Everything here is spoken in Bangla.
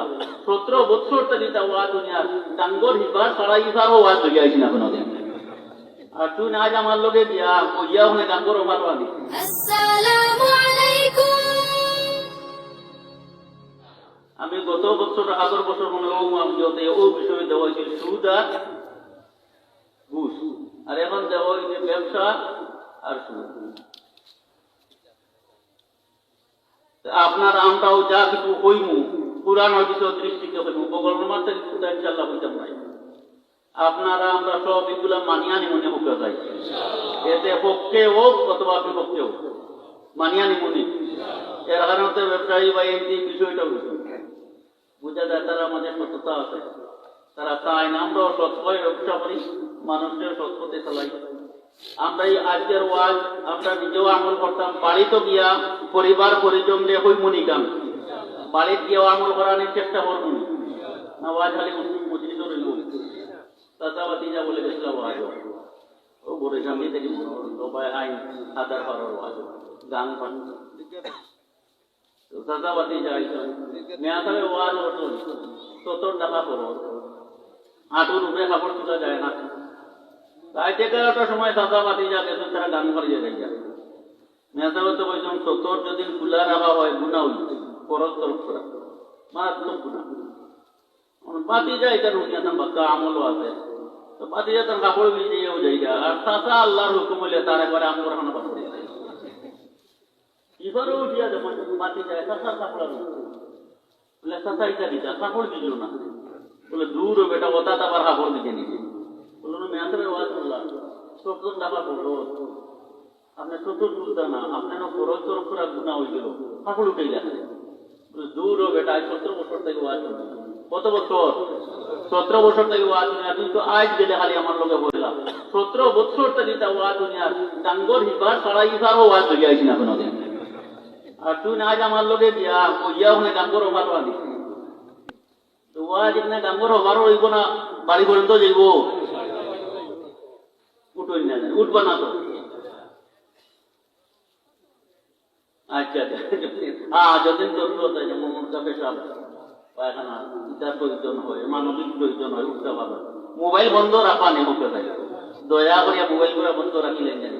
হইলাম 17 বছর থেকে তা ওয়া দুনিয়ার ডাঙ্গর হিবার সারা ইফারও ওয়াজ হয়ে আইছি না কোনো দিন আর তুই না আজ আমার লগে দিয়া কইয়া হনে ডাঙ্গর ওমার ওয়ালি আসসালামু আলাইকুম। আমি গত বছর আগের বছর মনে ও মামজতে ও বিষয়ে দেওয়া হয়েছিল সুদ আর ঘুষ আর এখন দেওয়া হয়েছে ব্যবসা আর সুদ আপনার আমরাও যা কিছু হইমু পুরানো কিছু দৃষ্টিতে হইমু বগল মারতে কিছু ইনশাল্লাহ হইতাম নাই আপনারা আমরা সব এগুলা মানিয়া নিমনে মুখে যাই এতে পক্ষে হোক অথবা বিপক্ষে হোক মানিয়া নিমনি এর কারণে ব্যবসায়ী বা এই বিষয়টা বুঝা যায় তারা আমাদের সততা আছে তারা চায় না আমরাও সৎপথে ব্যবসা করি মানুষের সৎপথে চালাই আমরা এই আজকের ওয়াজ আমরা নিজেও আমল করতাম বাড়িতে গিয়া পরিবার পরিজন দিয়ে হইমনি কাম বাড়িতে গিয়েও আমল করানোর চেষ্টা করবো না ওয়াজ খালি মজলিস রইল চাচা বাতিজা বলে গেছিলাম ওয়াজ ও বলে সামনে থেকে সবাই আইন আধার করার ওয়াজ গান ফান চাচা বাতিজা আইসন মেয়া সাহেব ওয়াজ হতো 70 টাকা করো হাঁটুর উপরে কাপড় তুলা যায় না তাই 11টার সময় চাচা বাতিজা গেছেন তারা গান করিয়ে গেছে মেয়া সাহেব তো বলছেন 70 যদি খোলা রাখা হয় গুণা হইছে পরশ তরফ করা মারাত্মক গুণা বাতিজা এটা রুকিয়াতাম বাক্কা আমলও আছে তো বাতিজা তার কাপড় ভিজিয়েও যাইগা আর চাচা আল্লাহর হুকুম হইলে তার একবারে আমল রাখানো বাপড়ে এবারও উঠিয়া যেমন বাতিজা চাচার কাপড় বলে চাচা এটা দিতা কাপড় দিল না বলে দূর বেটা ওটা আবার কাপড় দিতে নিবে বললো না মেয়াদের ওয়াজ করলাম 70 টাকা পড়লো আপনি 70 তুলতা না আপনার পরশ তরফ করা গুণা হয়ে গেল কাপড় উঠে গেছে দূর বেটা 17 বছর থেকে ওয়াজ করলাম কত বছর 17 বছর থেকে ওয়াজ দুনিয়া কিন্তু আজ গেলে খালি আমার লোকে বললাম 17 বছর থেকে তা ওয়াজ দুনিয়ার ডাঙ্গর হিবার সারা ইফারও ওয়াজ হয়ে আইছি না কোনো দিন আর তুই না আজ আমার লোকে দিয়া কইয়া হনে ডাঙ্গর ওমার ওয়ালি তো ওয়াজ এখানে ডাঙ্গর ওমারও হইব না বাড়ি পর্যন্ত যাইব উঠোই না উঠবা না তো আচ্ছা হ্যাঁ যতদিন তরুণ হতায় যেমন কাপে সাপ পায়খানা ইটার প্রয়োজন হয় মানবিক প্রয়োজন হয় উঠতে পারবে মোবাইল বন্ধ রাখা নেই মুখে থাকে দয়া করিয়া মোবাইল করে বন্ধ রাখিলেন জানি